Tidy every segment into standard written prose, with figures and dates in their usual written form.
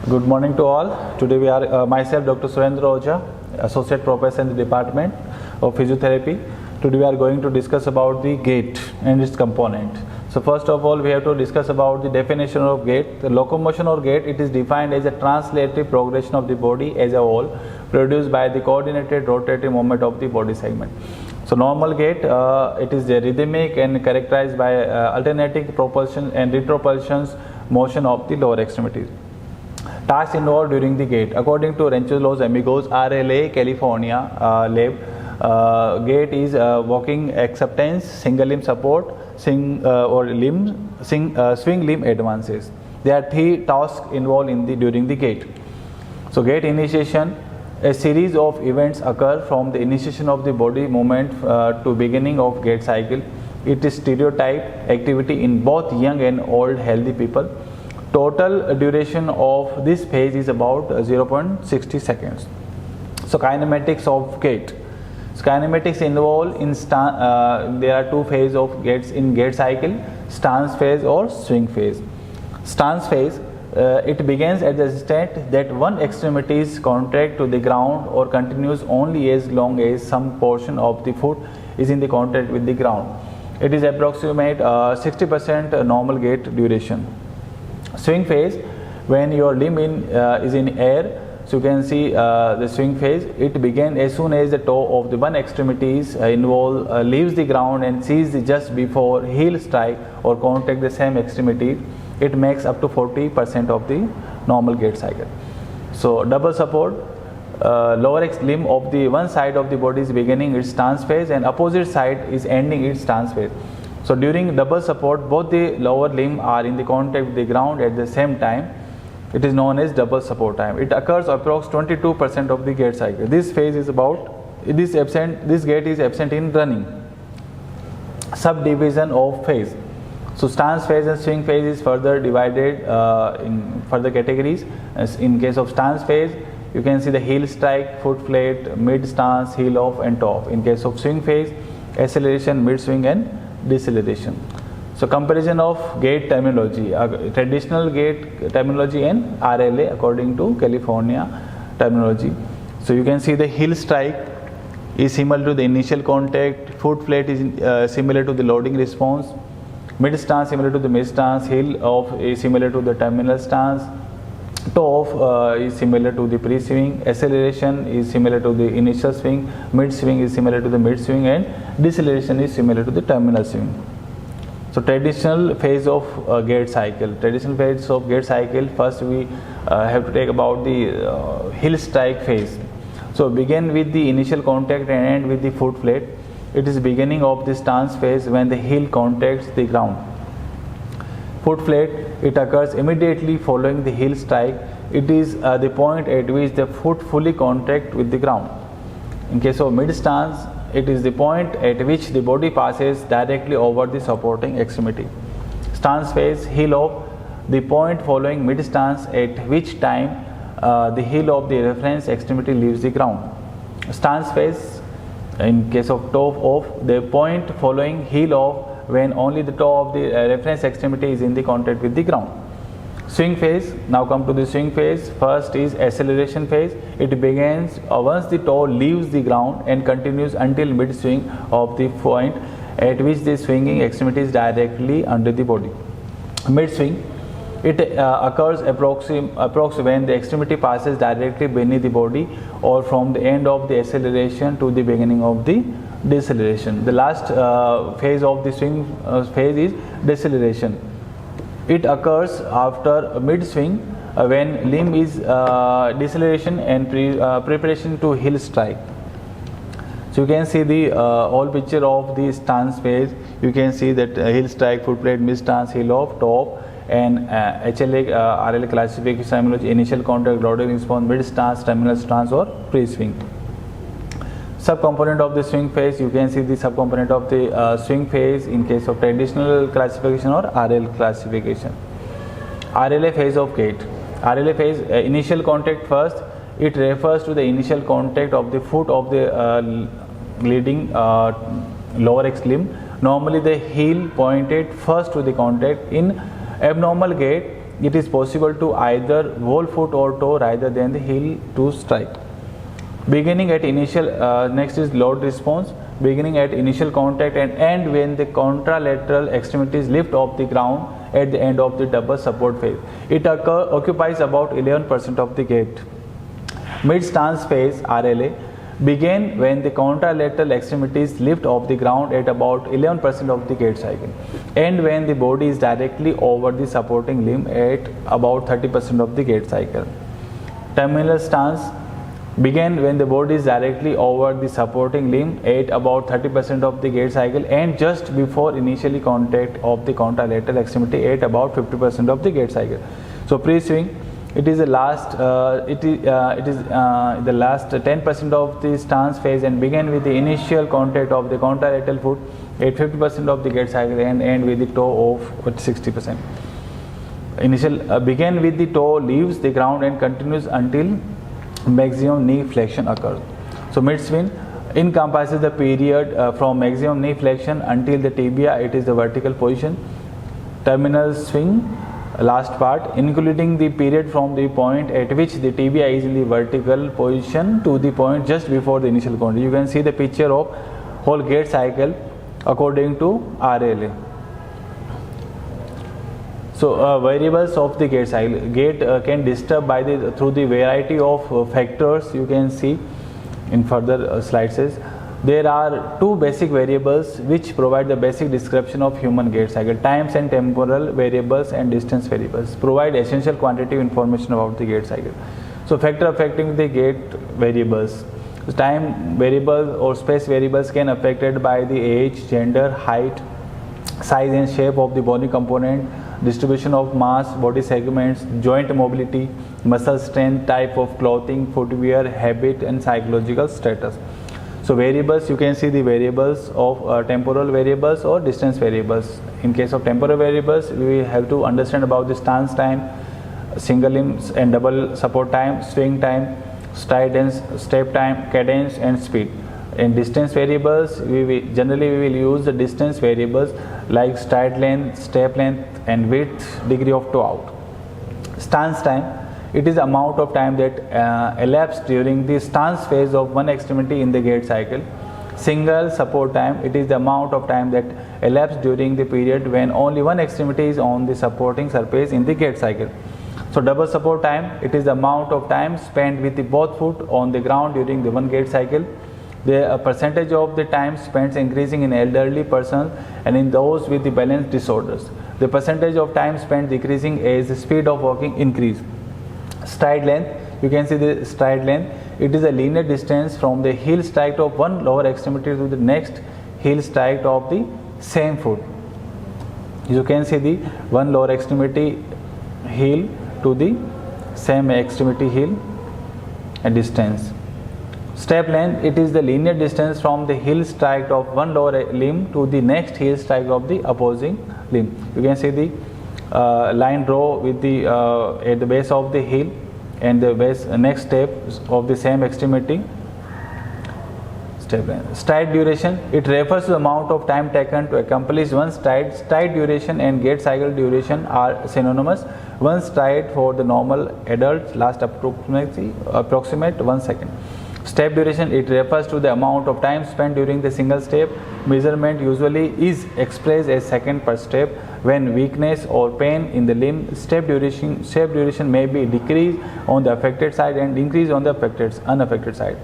Good morning to all. Today we are myself Dr. Surendra Oja, Associate Professor in the Department of Physiotherapy. Today we are going to discuss about the gait and its component. So first of all we have to discuss about the definition of gait. The locomotion or gait, it is defined as a translative progression of the body as a whole produced by the coordinated rotatory movement of the body segment. So normal gait, it is rhythmic and characterized by alternating propulsion and retropulsions motion of the lower extremities. Tasks involved during the gait. According to Rancho Los Amigos, RLA, California lab, gait is walking acceptance, single limb support, swing limb advances. There are three tasks involved during the gait. So gait initiation, a series of events occur from the initiation of the body movement to beginning of gait cycle. It is stereotype activity in both young and old healthy people. Total duration of this phase is about 0.60 seconds. So kinematics of gait. So kinematics involve in there are two phases of gaits in gait cycle: stance phase or swing phase. Stance phase, it begins at the instant that one extremity is contract to the ground or continues only as long as some portion of the foot is in the contact with the ground. It is approximate 60% normal gait duration. Swing phase, when your limb is in air, so you can see the swing phase. It begins as soon as the toe of the one extremity is involved leaves the ground and sees just before heel strike or contact the same extremity. It makes up to 40% of the normal gait cycle. So double support, lower limb of the one side of the body is beginning its stance phase and opposite side is ending its stance phase. So during double support, both the lower limb are in the contact with the ground at the same time. It is known as double support time. It occurs approximately 22% of the gait cycle. This phase is this gait is absent in running. Subdivision of phase. So stance phase and swing phase is further divided in further categories. As in case of stance phase, you can see the heel strike, foot flat, mid stance, heel off and toe off. In case of swing phase, acceleration, mid swing and deceleration. So comparison of gait terminology, traditional gait terminology and RLA according to California terminology. So you can see the heel strike is similar to the initial contact, foot flat is similar to the loading response, mid stance similar to the mid stance, heel off is similar to the terminal stance, toe off is similar to the pre-swing, acceleration is similar to the initial swing, mid swing is similar to the mid swing and deceleration is similar to the terminal swing. So traditional phase of gait cycle. Traditional phase of gait cycle, first we have to take about the heel strike phase. So begin with the initial contact and end with the foot flat. It is beginning of the stance phase when the heel contacts the ground. Foot flat, it occurs immediately following the heel strike. It is the point at which the foot fully contact with the ground. In case of mid stance, it is the point at which the body passes directly over the supporting extremity. Stance phase, heel off, the point following mid stance at which time the heel of the reference extremity leaves the ground. Stance phase, in case of toe off, the point following heel off when only the toe of the reference extremity is in the contact with the ground. Swing phase, now come to the swing phase. First is acceleration phase. It begins once the toe leaves the ground and continues until mid swing of the point at which the swinging extremity is directly under the body. Mid swing, it occurs approx when the extremity passes directly beneath the body or from the end of the acceleration to the beginning of the deceleration. The last phase of the swing phase is deceleration. It occurs after mid swing when limb is deceleration and preparation to heel strike. So you can see the whole picture of the stance phase. You can see that heel strike, foot plate, mid stance, heel off, toe off, and HLA, RLA classification terminology: initial contact, loading response, mid stance, terminal stance or pre-swing. Subcomponent of the swing phase, you can see the subcomponent of the swing phase in case of traditional classification or RL classification. RLA phase of gait. RLA phase, initial contact first, it refers to the initial contact of the foot of the leading lower X limb. Normally the heel pointed first to the contact. In abnormal gait, it is possible to either whole foot or toe rather than the heel to strike. Beginning at initial, next is load response. Beginning at initial contact and end when the contralateral extremities lift off the ground at the end of the double support phase. It occupies about 11% of the gait. Mid stance phase RLA begin when the contralateral extremities lift off the ground at about 11% of the gait cycle, and when the body is directly over the supporting limb at about 30% of the gait cycle. Terminal stance begin when the body is directly over the supporting limb at about 30% of the gait cycle, and just before initially contact of the contralateral extremity at about 50% of the gait cycle. So pre-swing, it is the last the last 10% of the stance phase and begin with the initial contact of the contralateral foot at 50% of the gait cycle and end with the toe of 60%. Initial begin with the toe leaves the ground and continues until maximum knee flexion occurs. So mid swing encompasses the period from maximum knee flexion until the tibia, it is the vertical position. Terminal swing, last part, including the period from the point at which the tibia is in the vertical position to the point just before the initial contact. You can see the picture of whole gait cycle according to RLA. So variables of the gait cycle. Gait can disturb by through the variety of factors. You can see in further slides. There are two basic variables which provide the basic description of human gait cycle. Times and temporal variables and distance variables provide essential quantitative information about the gait cycle. So factor affecting the gait variables. Time variables or space variables can affected by the age, gender, height, size and shape of the body component, distribution of mass, body segments, joint mobility, muscle strength, type of clothing, footwear, habit and psychological status. So variables, you can see the variables of temporal variables or distance variables. In case of temporal variables, we have to understand about the stance time, single limbs and double support time, swing time, stride and step time, cadence and speed. In distance variables, generally we will use the distance variables like stride length, step length and width, degree of toe out. Stance time, it is the amount of time that elapsed during the stance phase of one extremity in the gait cycle. Single support time, it is the amount of time that elapsed during the period when only one extremity is on the supporting surface in the gait cycle. So double support time, it is the amount of time spent with the both foot on the ground during the one gait cycle. The percentage of the time spent increasing in elderly persons and in those with the balance disorders. The percentage of time spent decreasing as the speed of walking increase. Stride length, you can see the stride length, it is a linear distance from the heel strike of one lower extremity to the next heel strike of the same foot. You can see the one lower extremity heel to the same extremity heel and distance. Step length, it is the linear distance from the heel strike of one lower limb to the next heel strike of the opposing limb. You can see the line draw with the at the base of the heel and the base next step of the same extremity. Step length. Stride duration, it refers to the amount of time taken to accomplish one stride. Stride duration and gait cycle duration are synonymous. One stride for the normal adult lasts approximate 1 second. Step duration, it refers to the amount of time spent during the single step. Measurement usually is expressed as second per step. When weakness or pain in the limb, step duration may be decreased on the affected side and increased on the unaffected side.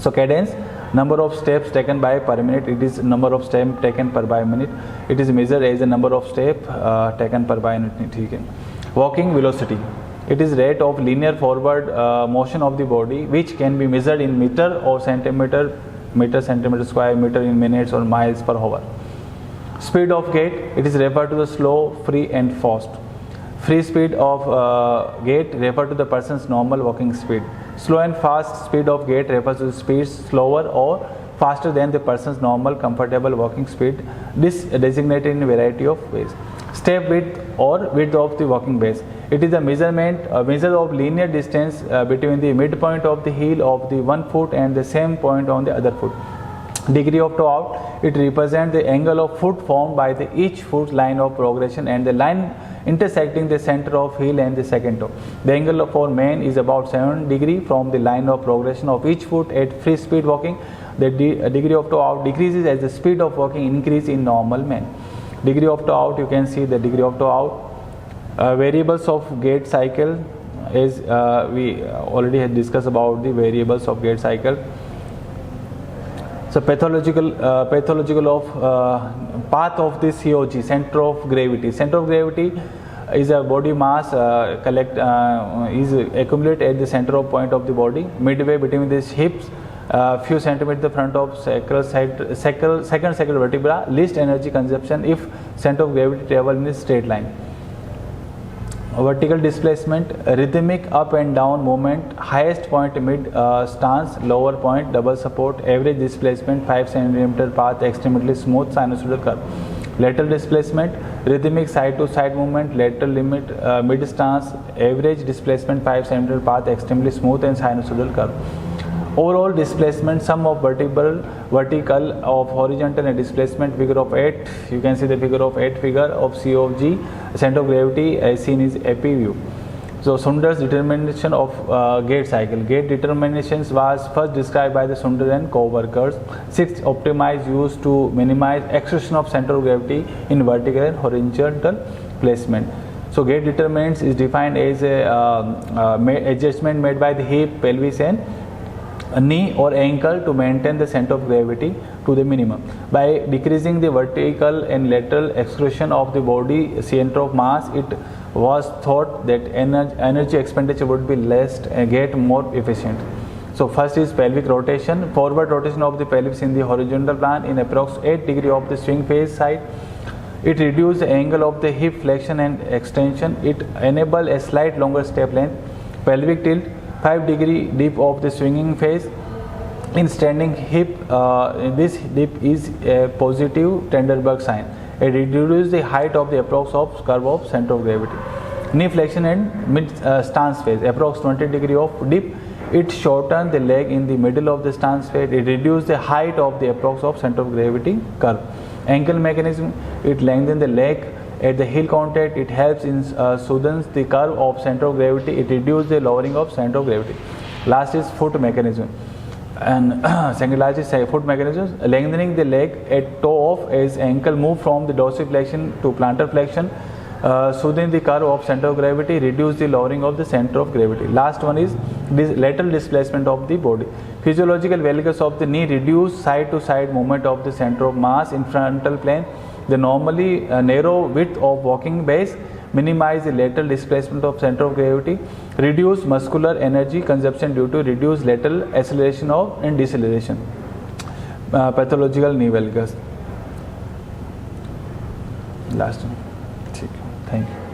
So cadence, number of steps taken per minute, it is number of steps taken by minute. It is measured as the number of steps taken per minute. Walking velocity, it is rate of linear forward motion of the body, which can be measured in meter or centimeter, centimeter square, meter in minutes or miles per hour. Speed of gait, it is referred to the slow, free and fast. Free speed of gait refers to the person's normal walking speed. Slow and fast speed of gait refers to the speed slower or faster than the person's normal comfortable walking speed. This is designated in a variety of ways. Step width or width of the walking base, it is a measure of linear distance between the midpoint of the heel of the one foot and the same point on the other foot. Degree of toe out, it represents the angle of foot formed by the each foot line of progression and the line intersecting the center of heel and the second toe. The angle for man is about 7 degrees from the line of progression of each foot at free speed walking. The degree of toe out decreases as the speed of walking increase in normal man. Degree of toe out, you can see the degree of toe out. Variables of gait cycle, as we already had discussed about the variables of gait cycle. So pathological of path of this COG, center of gravity. Center of gravity is a body mass is accumulate at the center of point of the body, midway between these hips, few centimeters the front of second sacral vertebra. Least energy consumption if center of gravity travel in a straight line. Vertical displacement, rhythmic up and down movement, highest point mid stance, lower point double support, average displacement 5 cm path, extremely smooth sinusoidal curve. Lateral displacement, rhythmic side to side movement, lateral limit mid stance, average displacement 5 cm path, extremely smooth and sinusoidal curve. Overall displacement, sum of vertical of horizontal and displacement, figure of 8. You can see the figure of 8 figure of COG, center of gravity as seen is AP view. So Sunder's determination of gait cycle. Gait determinations was first described by the Sunder and co-workers. 6 optimized used to minimize exertion of center of gravity in vertical and horizontal placement. So gait determinants is defined as a adjustment made by the hip, pelvis and knee or ankle to maintain the center of gravity to the minimum. By decreasing the vertical and lateral excretion of the body center of mass, it was thought that energy expenditure would be less and get more efficient. So first is pelvic rotation, forward rotation of the pelvis in the horizontal plane in approx 8 degree of the swing phase side. It reduces the angle of the hip flexion and extension. It enables a slight longer step length. Pelvic tilt, 5 degree dip of the swinging phase. In standing hip, this dip is a positive Trendelenburg sign. It reduces the height of the approx of curve of center of gravity. Knee flexion and mid stance phase, approx 20 degree of dip. It shortens the leg in the middle of the stance phase. It reduces the height of the approx of center of gravity curve. Ankle mechanism, it lengthens the leg at the heel contact. It helps in soothes the curve of center of gravity. It reduces the lowering of center of gravity. Last is foot mechanism, and second last is foot mechanism, lengthening the leg at toe off as ankle move from the dorsiflexion to plantar flexion, soothing the curve of center of gravity, reduce the lowering of the center of gravity. Last one is this lateral displacement of the body. Physiological values of the knee reduce side to side movement of the center of mass in frontal plane. The normally narrow width of walking base minimize the lateral displacement of center of gravity, reduce muscular energy consumption due to reduced lateral acceleration of and deceleration. Pathological knee valgus. Last one. Thank you.